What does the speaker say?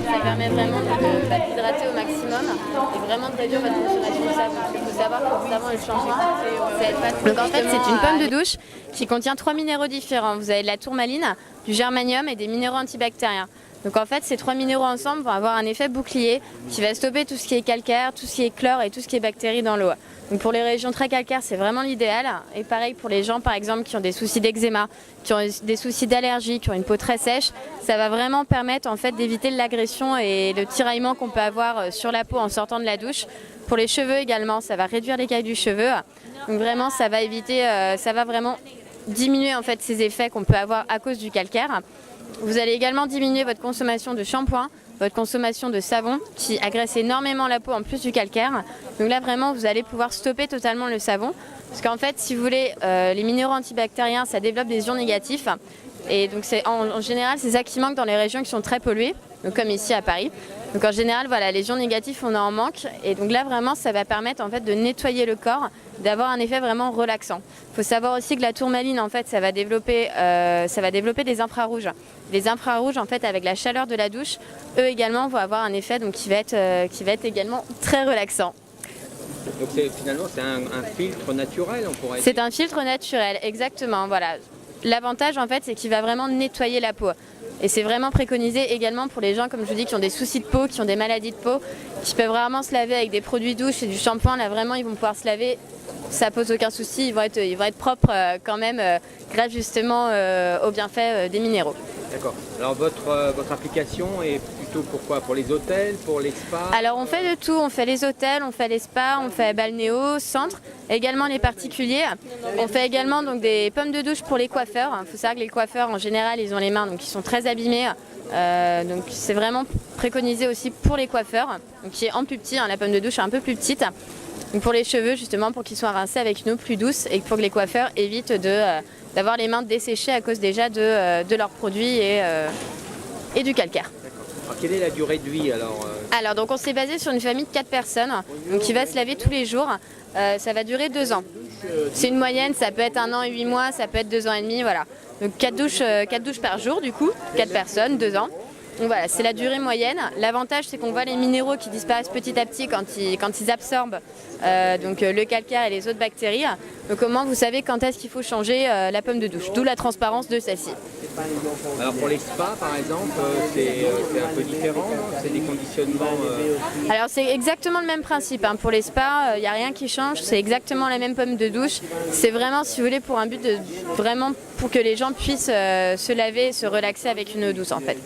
Ça permet vraiment d'hydrater au maximum et vraiment de réduire votre consommation de savon. Il faut savoir que le savon et le shampoing, ça aide pas trop. Donc en fait, c'est une pomme de douche qui contient 3 minéraux différents. Vous avez de la tourmaline, du germanium et des minéraux antibactériens. Donc en fait, ces 3 minéraux ensemble vont avoir un effet bouclier qui va stopper tout ce qui est calcaire, tout ce qui est chlore et tout ce qui est bactéries dans l'eau. Donc pour les régions très calcaires, c'est vraiment l'idéal. Et pareil pour les gens par exemple qui ont des soucis d'eczéma, qui ont des soucis d'allergie, qui ont une peau très sèche, ça va vraiment permettre en fait d'éviter l'agression et le tiraillement qu'on peut avoir sur la peau en sortant de la douche. Pour les cheveux également, ça va réduire l'écaille du cheveu. Donc vraiment, ça va éviter, ça va vraiment diminuer en fait ces effets qu'on peut avoir à cause du calcaire. Vous allez également diminuer votre consommation de shampoing, votre consommation de savon qui agresse énormément la peau en plus du calcaire. Donc là vraiment vous allez pouvoir stopper totalement le savon parce qu'en fait si vous voulez les minéraux antibactériens ça développe des ions négatifs et donc en général c'est ça qui manque dans les régions qui sont très polluées, donc comme ici à Paris. Donc en général voilà, les ions négatifs on en manque et donc là vraiment ça va permettre en fait de nettoyer le corps, d'avoir un effet vraiment relaxant. Il faut savoir aussi que la tourmaline en fait ça va développer des infrarouges. Les infrarouges en fait avec la chaleur de la douche, eux également vont avoir un effet donc qui va être également très relaxant. Donc finalement c'est un filtre naturel on pourrait dire. C'est un filtre naturel exactement voilà. L'avantage en fait c'est qu'il va vraiment nettoyer la peau. Et c'est vraiment préconisé également pour les gens, comme je vous dis, qui ont des soucis de peau, qui ont des maladies de peau, qui peuvent vraiment se laver avec des produits douches et du shampoing. Là, vraiment, ils vont pouvoir se laver, ça pose aucun souci, ils vont être propres quand même, grâce justement aux bienfaits des minéraux. D'accord. Alors votre application est plutôt pour quoi? Pour les hôtels, pour les spas? Alors on fait de tout, on fait les hôtels, on fait les spas, on fait balnéo, centre, également les particuliers. On fait également donc des pommes de douche pour les coiffeurs. Il faut savoir que les coiffeurs en général ils ont les mains donc qui sont très abîmées. Donc c'est vraiment préconisé aussi pour les coiffeurs, donc qui est en plus petit, hein, la pomme de douche est un peu plus petite. Donc pour les cheveux justement pour qu'ils soient rincés avec une eau plus douce et pour que les coiffeurs évitent d'avoir les mains desséchées à cause déjà de leurs produits et du calcaire. Alors, quelle est la durée de vie alors Alors donc on s'est basé sur une famille de 4 personnes donc, qui va se laver tous les jours. Ça va durer 2 ans. C'est une moyenne, ça peut être 1 an et 8 mois, ça peut être 2 ans et demi, voilà. Donc 4 douches par jour du coup, 4 personnes, 2 ans. Donc voilà, c'est la durée moyenne. L'avantage c'est qu'on voit les minéraux qui disparaissent petit à petit quand ils absorbent donc, le calcaire et les autres bactéries. Donc au moins vous savez quand est-ce qu'il faut changer la pomme de douche, d'où la transparence de celle-ci. Alors pour les spas par exemple, c'est un peu différent, c'est des conditionnements Alors c'est exactement le même principe, hein. Pour les spas, il n'y a rien qui change, c'est exactement la même pomme de douche. C'est vraiment, si vous voulez, pour un but de vraiment pour que les gens puissent se laver et se relaxer avec une eau douce en fait.